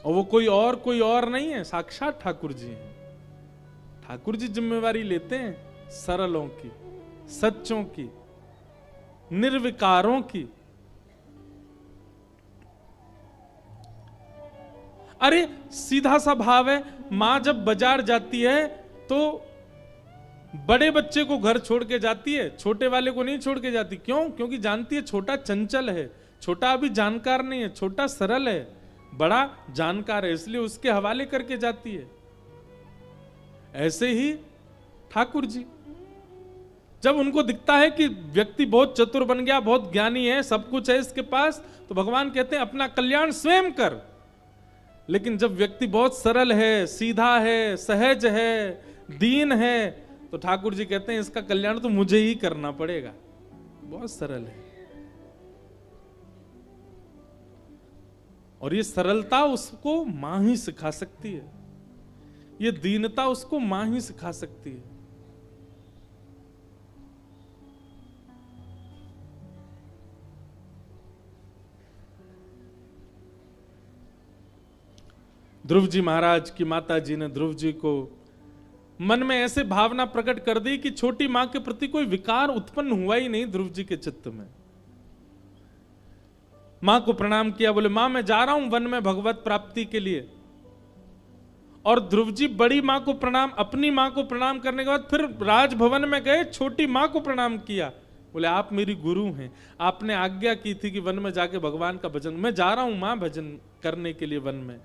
और वो कोई और नहीं है, साक्षात ठाकुर जी हैं। ठाकुर जी जिम्मेवारी लेते हैं सरलों की, सच्चों की, निर्विकारों की। अरे सीधा सा भाव है, मां जब बाजार जाती है तो बड़े बच्चे को घर छोड़ के जाती है, छोटे वाले को नहीं छोड़ के जाती। क्यों? क्योंकि जानती है छोटा चंचल है, छोटा अभी जानकार नहीं है, छोटा सरल है, बड़ा जानकार है, इसलिए उसके हवाले करके जाती है। ऐसे ही ठाकुर जी, जब उनको दिखता है कि व्यक्ति बहुत चतुर बन गया, बहुत ज्ञानी है, सब कुछ है इसके पास, तो भगवान कहते हैं अपना कल्याण स्वयं कर। लेकिन जब व्यक्ति बहुत सरल है, सीधा है, सहज है, दीन है, तो ठाकुर जी कहते हैं इसका कल्याण तो मुझे ही करना पड़ेगा, बहुत सरल है। और ये सरलता उसको मां ही सिखा सकती है, ये दीनता उसको मां ही सिखा सकती है। ध्रुव जी महाराज की माता जी ने ध्रुव जी को मन में ऐसे भावना प्रकट कर दी कि छोटी मां के प्रति कोई विकार उत्पन्न हुआ ही नहीं ध्रुव जी के चित्त में। मां को प्रणाम किया, बोले मां मैं जा रहा हूं वन में भगवत प्राप्ति के लिए। और ध्रुव जी बड़ी मां को प्रणाम, अपनी मां को प्रणाम करने के बाद फिर राजभवन में गए, छोटी मां को प्रणाम किया, बोले आप मेरी गुरु हैं, आपने आज्ञा की थी कि वन में जाके भगवान का भजन, मैं जा रहा हूं मां भजन करने के लिए वन में।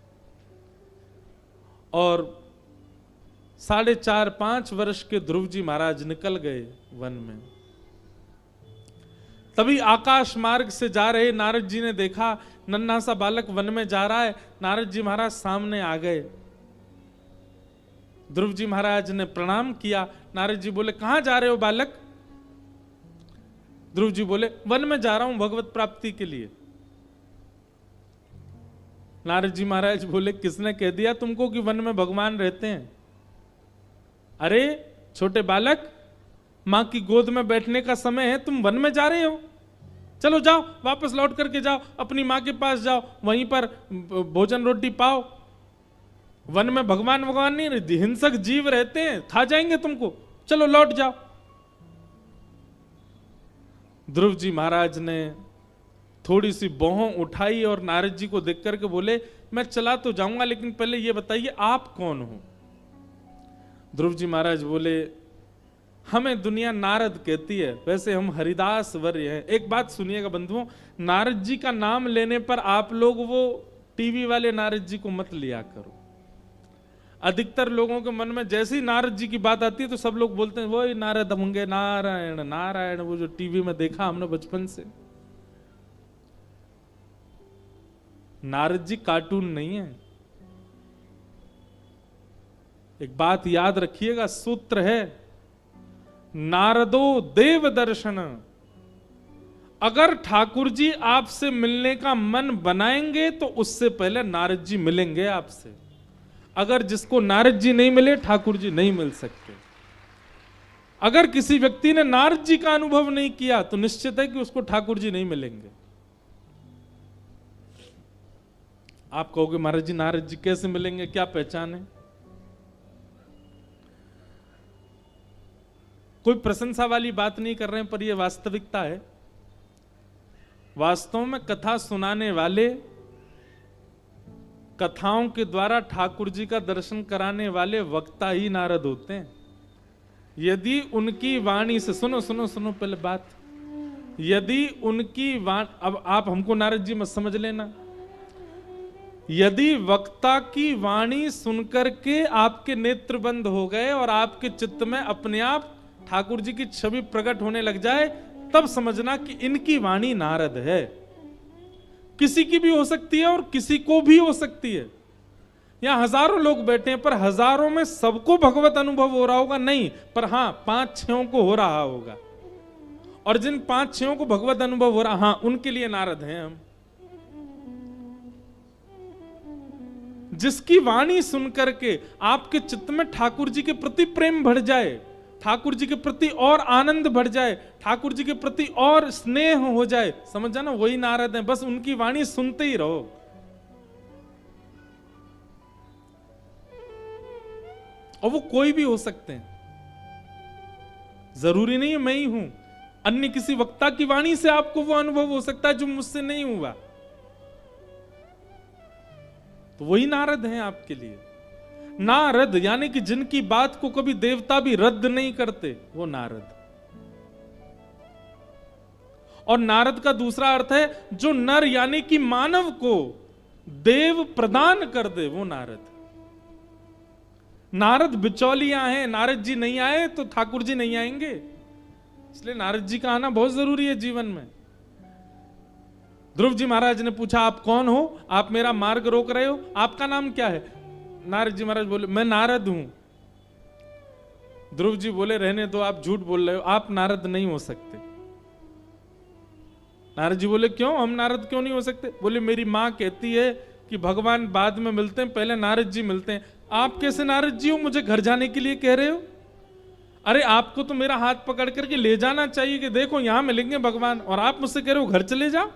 और 4.5-5 वर्ष के ध्रुव जी महाराज निकल गए वन में। तभी आकाश मार्ग से जा रहे नारद जी ने देखा नन्हा सा बालक वन में जा रहा है। नारद जी महाराज सामने आ गए, ध्रुव जी महाराज ने प्रणाम किया। नारद जी बोले कहां जा रहे हो बालक? ध्रुव जी बोले वन में जा रहा हूं भगवत प्राप्ति के लिए। नारद जी महाराज बोले किसने कह दिया तुमको कि वन में भगवान रहते हैं? अरे छोटे बालक, मां की गोद में बैठने का समय है, तुम वन में जा रहे हो? चलो जाओ, वापस लौट करके जाओ, अपनी मां के पास जाओ, वहीं पर भोजन रोटी पाओ। वन में भगवान भगवान नहीं रहती, हिंसक जीव रहते हैं, खा जाएंगे तुमको, चलो लौट जाओ। ध्रुव जी महाराज ने थोड़ी सी भौं उठाई और नारद जी को देख करके बोले मैं चला तो जाऊंगा, लेकिन पहले ये बताइए आप कौन हो? ध्रुव जी महाराज बोले हमें दुनिया नारद कहती है, वैसे हम हरिदास वर्य हैं। एक बात सुनिएगा बंधुओं, नारद जी का नाम लेने पर आप लोग वो टीवी वाले नारद जी को मत लिया करो। अधिकतर लोगों के मन में जैसे ही नारद जी की बात आती है तो सब लोग बोलते हैं वो ही नारद होंगे, नारायण नारायण, वो जो टीवी में देखा हमने बचपन से। नारद जी कार्टून नहीं है। एक बात याद रखिएगा, सूत्र है नारदो देव दर्शन। अगर ठाकुर जी आपसे मिलने का मन बनाएंगे तो उससे पहले नारद जी मिलेंगे आपसे। अगर जिसको नारद जी नहीं मिले ठाकुर जी नहीं मिल सकते। अगर किसी व्यक्ति ने नारद जी का अनुभव नहीं किया तो निश्चित है कि उसको ठाकुर जी नहीं मिलेंगे। आप कहोगे महाराज जी नारद जी कैसे मिलेंगे, क्या पहचान है? कोई प्रशंसा वाली बात नहीं कर रहे हैं, पर यह वास्तविकता है। वास्तव में कथा सुनाने वाले, कथाओं के द्वारा ठाकुर जी का दर्शन कराने वाले वक्ता ही नारद होते हैं। यदि उनकी वाणी से, सुनो सुनो सुनो पहले बात, यदि उनकी वाणी, अब आप हमको नारद जी मत समझ लेना, यदि वक्ता की वाणी सुनकर के आपके नेत्र बंद हो गए और आपके चित्त में अपने आप ठाकुर जी की छवि प्रकट होने लग जाए, तब समझना कि इनकी वाणी नारद है। किसी की भी हो सकती है और किसी को भी हो सकती है। यहां हजारों लोग बैठे हैं, पर हजारों में सबको भगवत अनुभव हो रहा होगा नहीं, पर हां 5-6 को हो रहा होगा। और जिन 5-6 को भगवत अनुभव हो रहा, हां उनके लिए नारद हैं हम। जिसकी वाणी सुनकर के आपके चित्त में ठाकुर जी के प्रति प्रेम बढ़ जाए, ठाकुर जी के प्रति और आनंद बढ़ जाए, ठाकुर जी के प्रति और स्नेह हो जाए, समझ जाना वही नारद हैं। बस उनकी वाणी सुनते ही रहो। और वो कोई भी हो सकते हैं, जरूरी नहीं है मैं ही हूं। अन्य किसी वक्ता की वाणी से आपको वो अनुभव हो सकता है जो मुझसे नहीं हुआ, तो वही नारद हैं आपके लिए। नारद यानी कि जिनकी बात को कभी देवता भी रद्द नहीं करते, वो नारद। और नारद का दूसरा अर्थ है जो नर यानी कि मानव को देव प्रदान कर दे, वो नारद। नारद बिचौलिया हैं, नारद जी नहीं आए तो ठाकुर जी नहीं आएंगे, इसलिए नारद जी का आना बहुत जरूरी है जीवन में। ध्रुव जी महाराज ने पूछा आप कौन हो, आप मेरा मार्ग रोक रहे हो, आपका नाम क्या है? नारद जी महाराज बोले मैं नारद हूं। ध्रुव जी बोले रहने दो, आप झूठ बोल रहे हो, आप नारद नहीं हो सकते। नारद जी बोले क्यों, हम नारद क्यों नहीं हो सकते? बोले मेरी मां कहती है कि भगवान बाद में मिलते हैं, पहले नारद जी मिलते हैं। आप कैसे नारद जी हो, मुझे घर जाने के लिए कह रहे हो? अरे आपको तो मेरा हाथ पकड़ करके ले जाना चाहिए कि देखो यहां मिलेंगे भगवान, और आप मुझसे कह रहे हो घर चले जाओ।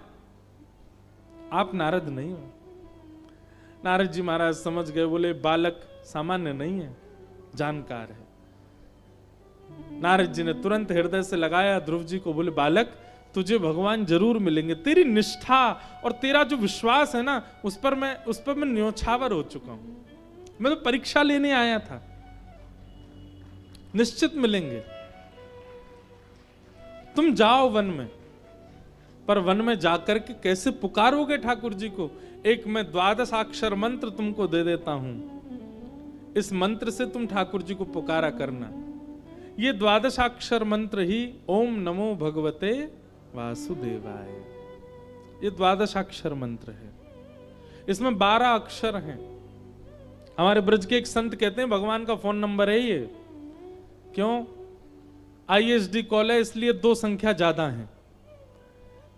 आप नारद नहीं हो। नारद जी महाराज समझ गए, बोले बालक सामान्य नहीं है, जानकार है। नारद जी ने तुरंत हृदय से लगाया ध्रुव जी को, बोले बालक तुझे भगवान जरूर मिलेंगे। तेरी निष्ठा और तेरा जो विश्वास है ना, उस पर मैं न्योछावर हो चुका हूं। मैं तो परीक्षा लेने आया था, निश्चित मिलेंगे। तुम जाओ वन में, पर वन में जाकर के कैसे पुकारोगे ठाकुर जी को? एक मैं 12 मंत्र तुमको दे देता हूं, इस मंत्र से तुम ठाकुर जी को पुकारा करना। ये 12 मंत्र ही ओम नमो भगवते वासुदेवाय, ये 12 मंत्र है। इसमें 12 अक्षर हैं। हमारे ब्रज के एक संत कहते हैं भगवान का फोन नंबर है ये। क्यों? ISD कॉल है, इसलिए 2 संख्या ज्यादा है।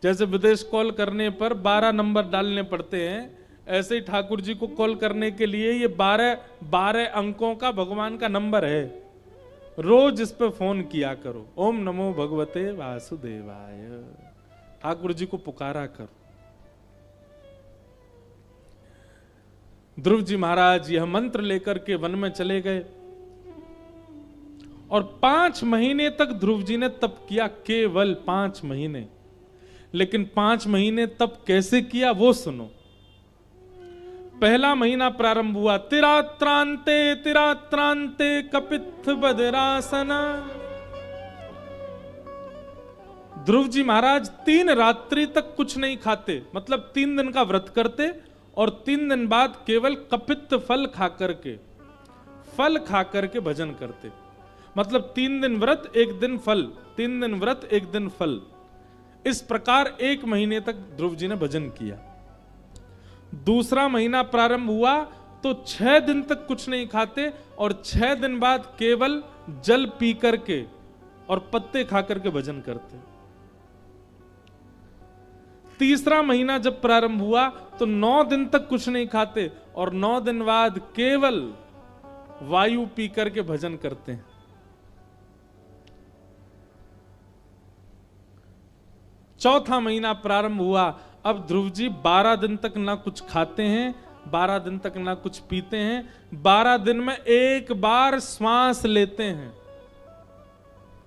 जैसे विदेश कॉल करने पर 12 नंबर डालने पड़ते हैं, ऐसे ही ठाकुर जी को कॉल करने के लिए ये 12 अंकों का भगवान का नंबर है। रोज इस पे फोन किया करो, ओम नमो भगवते वासुदेवाय, ठाकुर जी को पुकारा करो। ध्रुव जी महाराज यह मंत्र लेकर के वन में चले गए और 5 महीने तक ध्रुव जी ने तप किया, केवल 5 महीने। लेकिन 5 महीने तप कैसे किया वो सुनो। पहला महीना प्रारंभ हुआ, तिरात्रांते कपित्थ बदरासना। ध्रुव जी महाराज 3 रात्रि तक कुछ नहीं खाते, मतलब 3 दिन का व्रत करते और 3 दिन बाद केवल कपित्थ फल खाकर के भजन करते। मतलब 3 दिन व्रत 1 दिन फल, 3 दिन व्रत 1 दिन फल। इस प्रकार 1 महीने तक ध्रुव जी ने भजन किया। दूसरा महीना प्रारंभ हुआ तो 6 दिन तक कुछ नहीं खाते और 6 दिन बाद केवल जल पी करके और पत्ते खा करके भजन करते। तीसरा महीना जब प्रारंभ हुआ तो 9 दिन तक कुछ नहीं खाते और 9 दिन बाद केवल वायु पी करके भजन करते हैं। चौथा महीना प्रारंभ हुआ, अब ध्रुव जी 12 दिन तक ना कुछ खाते हैं 12 दिन तक ना कुछ पीते हैं, 12 दिन में एक बार श्वास लेते हैं।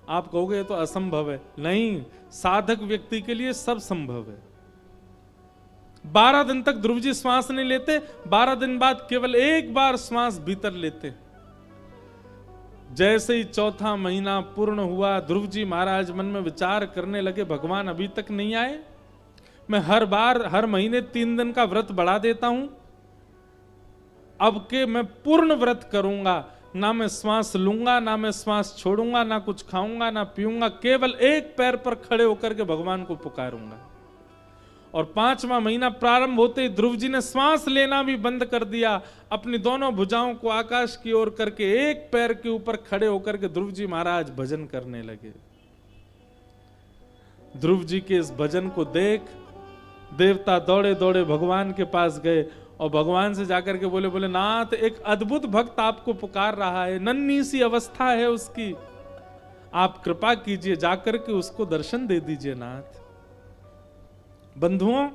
आप कहोगे ये तो असंभव है। नहीं, साधक व्यक्ति के लिए सब संभव है। 12 दिन तक ध्रुव जी श्वास नहीं लेते, 12 दिन बाद केवल एक बार श्वास भीतर लेते। जैसे ही चौथा महीना पूर्ण हुआ, ध्रुव जी महाराज मन में विचार करने लगे, भगवान अभी तक नहीं आए। मैं हर महीने 3 दिन का व्रत बढ़ा देता हूं, अब के मैं पूर्ण व्रत करूंगा, ना मैं श्वास लूंगा, ना मैं श्वास छोड़ूंगा, ना कुछ खाऊंगा, ना पीऊंगा, केवल एक पैर पर खड़े होकर के भगवान को पुकारूंगा। और 5वां महीना प्रारंभ होते ही ध्रुव जी ने श्वास लेना भी बंद कर दिया। अपनी दोनों भुजाओं को आकाश की ओर करके एक पैर के ऊपर खड़े होकर के ध्रुव जी महाराज भजन करने लगे। ध्रुव जी के इस भजन को देख देवता दौड़े दौड़े भगवान के पास गए और भगवान से जाकर के बोले नाथ, एक अद्भुत भक्त आपको पुकार रहा है, नन्ही सी अवस्था है उसकी, आप कृपा कीजिए, जाकर के उसको दर्शन दे दीजिए नाथ। बंधुओं,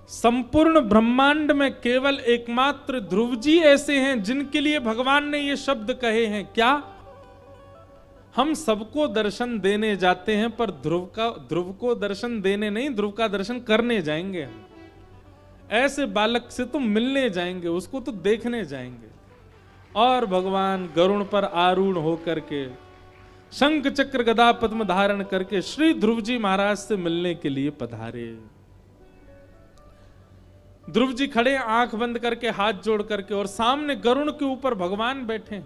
संपूर्ण ब्रह्मांड में केवल एकमात्र ध्रुव जी ऐसे हैं जिनके लिए भगवान ने ये शब्द कहे हैं। क्या? हम सबको दर्शन देने जाते हैं, पर ध्रुव को दर्शन देने नहीं, ध्रुव का दर्शन करने जाएंगे। ऐसे बालक से तो मिलने जाएंगे, उसको तो देखने जाएंगे। और भगवान गरुड़ पर आरूढ़ होकर के शंख चक्र गदा पद्म धारण करके श्री ध्रुव जी महाराज से मिलने के लिए पधारे। ध्रुव जी खड़े आंख बंद करके, हाथ जोड़ करके, और सामने गरुड़ के ऊपर भगवान बैठे।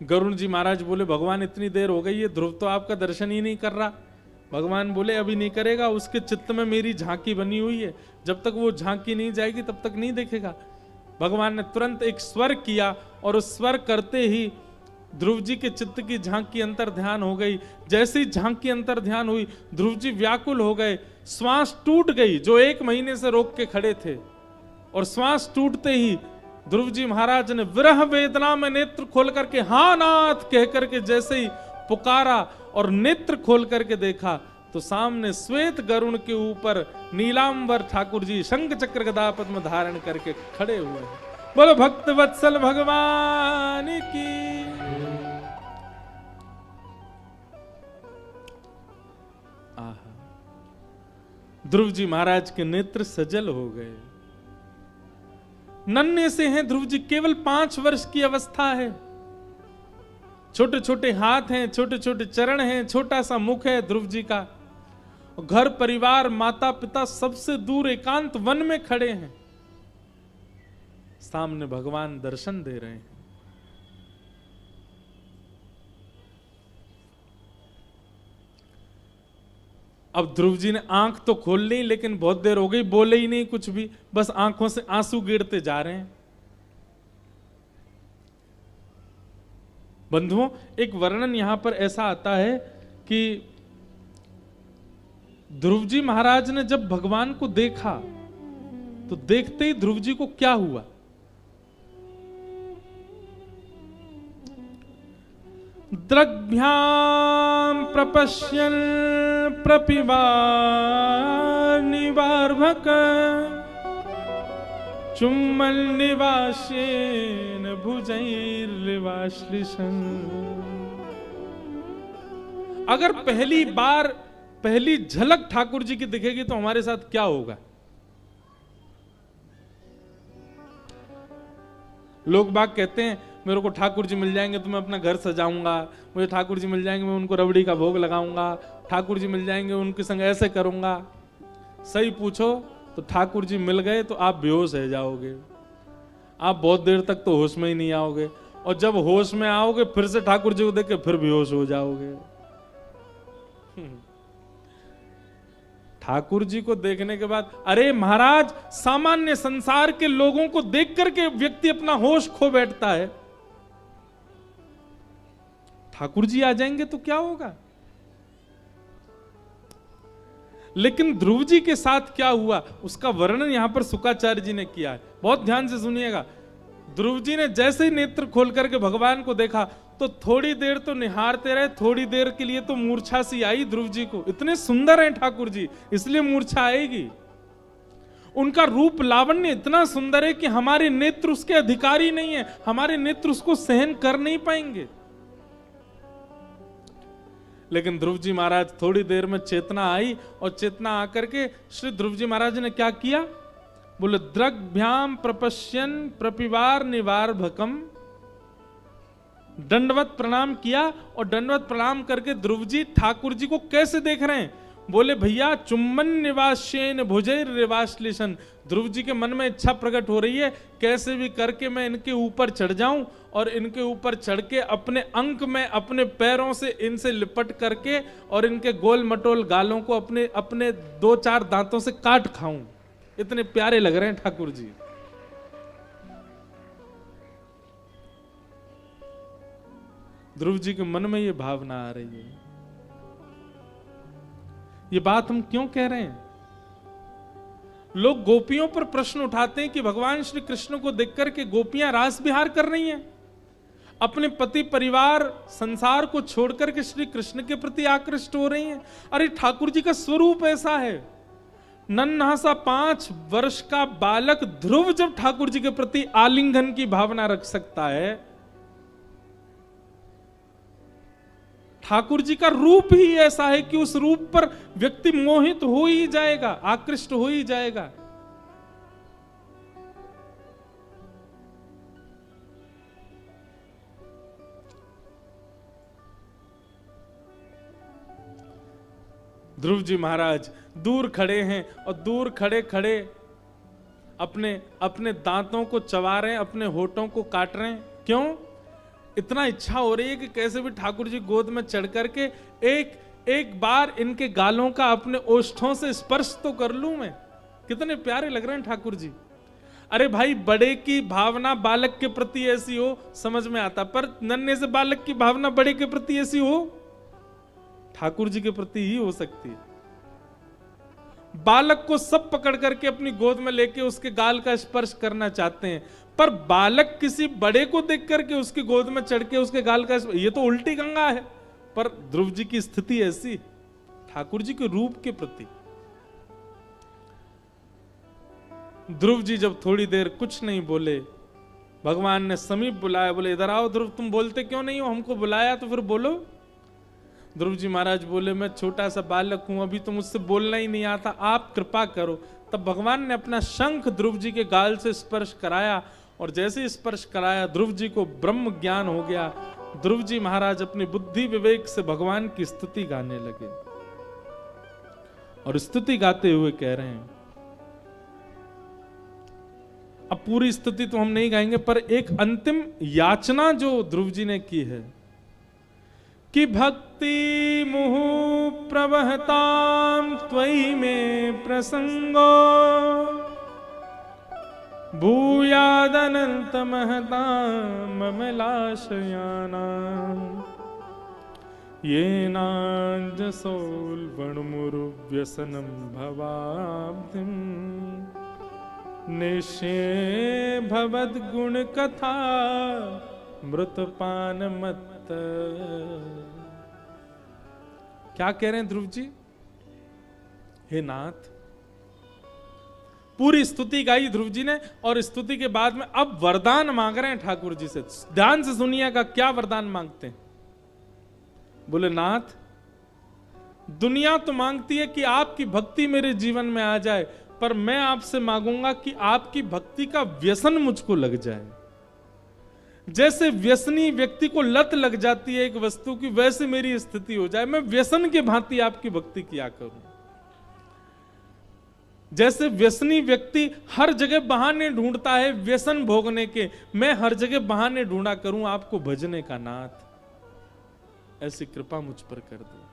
गरुड़ जी महाराज बोले, भगवान इतनी देर हो गई है, ध्रुव तो आपका दर्शन ही नहीं कर रहा। भगवान बोले, अभी नहीं करेगा, उसके चित्त में मेरी झांकी बनी हुई है, जब तक वो झांकी नहीं जाएगी तब तक नहीं देखेगा। भगवान ने तुरंत एक स्वर किया और उस स्वर करते ही ध्रुव जी के चित्त की झांकी अंतर ध्यान हो गई। जैसे ही झांकी अंतर ध्यान हुई, ध्रुव जी व्याकुल हो गए, श्वास टूट गई, जो 1 महीने से रोक के खड़े थे। और श्वास टूटते ही ध्रुव जी महाराज ने विरह वेदना में नेत्र खोल करके हाँ नाथ कह करके जैसे ही पुकारा और नेत्र खोल करके देखा, तो सामने श्वेत गरुड़ के ऊपर नीलांबर ठाकुर जी शंख चक्र गदा पद्म धारण करके खड़े हुए हैं। बोलो भक्त वत्सल भगवान की। ध्रुव जी महाराज के नेत्र सजल हो गए। नन्हे से हैं ध्रुव जी, केवल 5 वर्ष की अवस्था है, छोटे छोटे हाथ हैं, छोटे छोटे चरण हैं, छोटा सा मुख है ध्रुव जी का। घर परिवार माता पिता सबसे दूर एकांत वन में खड़े हैं, सामने भगवान दर्शन दे रहे हैं। अब ध्रुव जी ने आंख तो खोल ली, लेकिन बहुत देर हो गई, बोले ही नहीं कुछ भी, बस आंखों से आंसू गिरते जा रहे हैं। बंधुओं, एक वर्णन यहां पर ऐसा आता है कि ध्रुव जी महाराज ने जब भगवान को देखा तो देखते ही ध्रुव जी को क्या हुआ? द्रग्भ्याम प्रपश्यन् प्रपिबार्निवार्भक चुम्बन निवासेन भुजैर्लिवाश्लिशन। अगर पहली झलक ठाकुर जी की दिखेगी तो हमारे साथ क्या होगा? लोग बाग कहते हैं मेरे को ठाकुर जी मिल जाएंगे तो मैं अपना घर सजाऊंगा, मुझे ठाकुर जी मिल जाएंगे मैं उनको रबड़ी का भोग लगाऊंगा, ठाकुर जी मिल जाएंगे उनके संग ऐसे करूंगा। सही पूछो तो ठाकुर जी मिल गए तो आप बेहोश रह जाओगे, आप बहुत देर तक तो होश में ही नहीं आओगे, और जब होश में आओगे फिर से ठाकुर जी को देख के फिर बेहोश हो जाओगे। ठाकुर जी को देखने के बाद, अरे महाराज, सामान्य संसार के लोगों को देख करके व्यक्ति अपना होश खो बैठता है, ठाकुर जी आ जाएंगे तो क्या होगा? लेकिन ध्रुव जी के साथ क्या हुआ उसका वर्णन यहां पर शुकाचार्य जी ने किया है, बहुत ध्यान से सुनिएगा। ध्रुव जी ने जैसे ही नेत्र खोल करके भगवान को देखा तो थोड़ी देर तो निहारते रहे, थोड़ी देर के लिए तो मूर्छा सी आई ध्रुव जी को। इतने सुंदर हैं ठाकुर जी, इसलिए मूर्छा आएगी। उनका रूप लावण्य इतना सुंदर है कि हमारे नेत्र उसके अधिकारी नहीं है, हमारे नेत्र उसको सहन कर नहीं पाएंगे। लेकिन ध्रुव जी महाराज थोड़ी देर में चेतना आई, और चेतना आकर के श्री ध्रुव जी महाराज ने क्या किया, बोले द्रग्भ्याम प्रपश्यन प्रपिवार निवार भकम, दंडवत प्रणाम किया। और दंडवत प्रणाम करके ध्रुव जी ठाकुर जी को कैसे देख रहे हैं, बोले भैया चुम्बन निवास्येन भुजैर रिवाश्लिशन। ध्रुव जी के मन में इच्छा प्रकट हो रही है, कैसे भी करके मैं इनके ऊपर चढ़ जाऊं और इनके ऊपर चढ़ के अपने अंक में अपने पैरों से इनसे लिपट करके और इनके गोल मटोल गालों को अपने अपने 2-4 दांतों से काट खाऊं। इतने प्यारे लग रहे हैं ठाकुर जी। ध्रुव जी के मन में ये भावना आ रही है। ये बात हम क्यों कह रहे हैं? लोग गोपियों पर प्रश्न उठाते हैं कि भगवान श्री कृष्ण को देखकर के गोपियां रास विहार कर रही हैं, अपने पति परिवार संसार को छोड़कर के श्री कृष्ण के प्रति आकृष्ट हो रही हैं। अरे ठाकुर जी का स्वरूप ऐसा है, नन्हा सा 5 वर्ष का बालक ध्रुव जब ठाकुर जी के प्रति आलिंगन की भावना रख सकता है, ठाकुर जी का रूप ही ऐसा है कि उस रूप पर व्यक्ति मोहित हो ही जाएगा, आकृष्ट हो ही जाएगा। ध्रुव जी महाराज दूर खड़े हैं और दूर खड़े खड़े अपने अपने दांतों को चबा रहे हैं, अपने होठों को काट रहे हैं। क्यों? इतना इच्छा हो रही है कि कैसे भी ठाकुर जी गोद में चढ़ करके एक बार इनके गालों का अपने ओष्ठों से स्पर्श तो कर लूं मैं। कितने प्यारे लग रहे हैं ठाकुर जी। अरे भाई, बड़े की भावना बालक के प्रति ऐसी हो समझ में आता, पर नन्हे से बालक की भावना बड़े के प्रति ऐसी हो ठाकुर जी के प्रति ही हो सकती है। बालक को सब पकड़ करके अपनी गोद में लेके उसके गाल का स्पर्श करना चाहते हैं, पर बालक किसी बड़े को देख करके उसकी गोद में चढ़ के उसके गाल का, ये तो उल्टी गंगा है। पर ध्रुव जी की स्थिति ऐसी ठाकुर जी के रूप के प्रति। ध्रुव जी जब थोड़ी देर कुछ नहीं बोले, भगवान ने समीप बुलाया, बोले इधर आओ ध्रुव, तुम बोलते क्यों नहीं हो, हमको बुलाया तो फिर बोलो। ध्रुव जी महाराज बोले मैं छोटा सा बालक हूं, अभी तो मुझसे बोलना ही नहीं आता, आप कृपा करो। तब भगवान ने अपना शंख ध्रुव जी के गाल से स्पर्श कराया, और जैसे स्पर्श कराया ध्रुव जी को ब्रह्म ज्ञान हो गया। ध्रुव जी महाराज अपनी बुद्धि विवेक से भगवान की स्तुति गाने लगे, और स्तुति गाते हुए कह रहे हैं, अब पूरी स्तुति तो हम नहीं गाएंगे, पर एक अंतिम याचना जो ध्रुव जी ने की है कि भक्ति मुहु प्रवहताम त्वयि में प्रसंगो भूयादनंत महताम ममलाशयानाम येनांजसोल वणमुरु व्यसनम भवाब्धिम निश्चय भवद गुण कथा मृतपान मत। क्या कह रहे हैं ध्रुव जी? हे नाथ, पूरी स्तुति गाई ध्रुव जी ने, और स्तुति के बाद में अब वरदान मांग रहे हैं ठाकुर जी से। ध्यान से सुनिएगा क्या वरदान मांगते हैं। बोले नाथ, दुनिया तो मांगती है कि आपकी भक्ति मेरे जीवन में आ जाए, पर मैं आपसे मांगूंगा कि आपकी भक्ति का व्यसन मुझको लग जाए। जैसे व्यसनी व्यक्ति को लत लग जाती है एक वस्तु की, वैसे मेरी स्थिति हो जाए, मैं व्यसन के भांति आपकी भक्ति किया करूं। जैसे व्यसनी व्यक्ति हर जगह बहाने ढूंढता है व्यसन भोगने के, मैं हर जगह बहाने ढूंढा करूं आपको भजने का नाथ, ऐसी कृपा मुझ पर कर दो।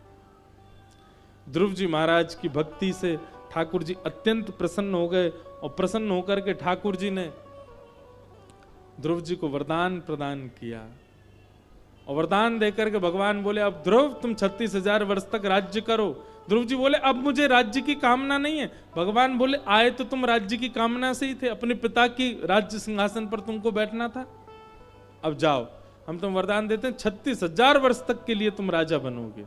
ध्रुव जी महाराज की भक्ति से ठाकुर जी अत्यंत प्रसन्न हो गए, और प्रसन्न होकर के ठाकुर जी ने ध्रुव जी को वरदान प्रदान किया। और वरदान देकर के भगवान बोले, अब ध्रुव तुम 36,000 वर्ष तक राज्य करो। ध्रुव जी बोले, अब मुझे राज्य की कामना नहीं है। भगवान बोले, आए तो तुम राज्य की कामना से ही थे, अपने पिता की राज्य सिंहासन पर तुमको बैठना था। अब जाओ, हम तुम वरदान देते हैं 36,000 वर्ष तक के लिए तुम राजा बनोगे।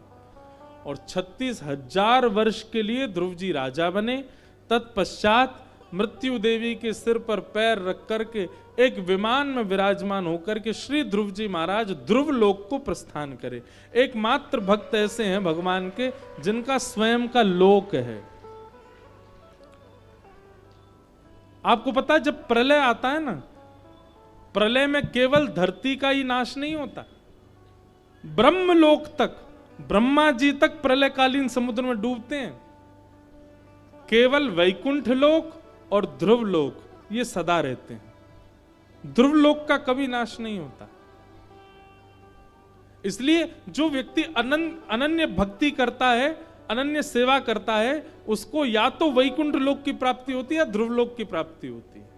और 36,000 वर्ष के लिए ध्रुव जी राजा बने। तत्पश्चात मृत्यु देवी के सिर पर पैर रख करके एक विमान में विराजमान होकर के श्री ध्रुव जी महाराज ध्रुव लोक को प्रस्थान करे। एकमात्र भक्त ऐसे हैं भगवान के जिनका स्वयं का लोक है। आपको पता है जब प्रलय आता है ना, प्रलय में केवल धरती का ही नाश नहीं होता, ब्रह्मलोक तक, ब्रह्मा जी तक प्रलयकालीन समुद्र में डूबते हैं। केवल वैकुंठ लोक और ध्रुव लोक ये सदा रहते हैं, ध्रुव लोक का कभी नाश नहीं होता। इसलिए जो व्यक्ति अनन्य भक्ति करता है, अनन्य सेवा करता है, उसको या तो वैकुंठ लोक की प्राप्ति होती है या ध्रुव लोक की प्राप्ति होती है।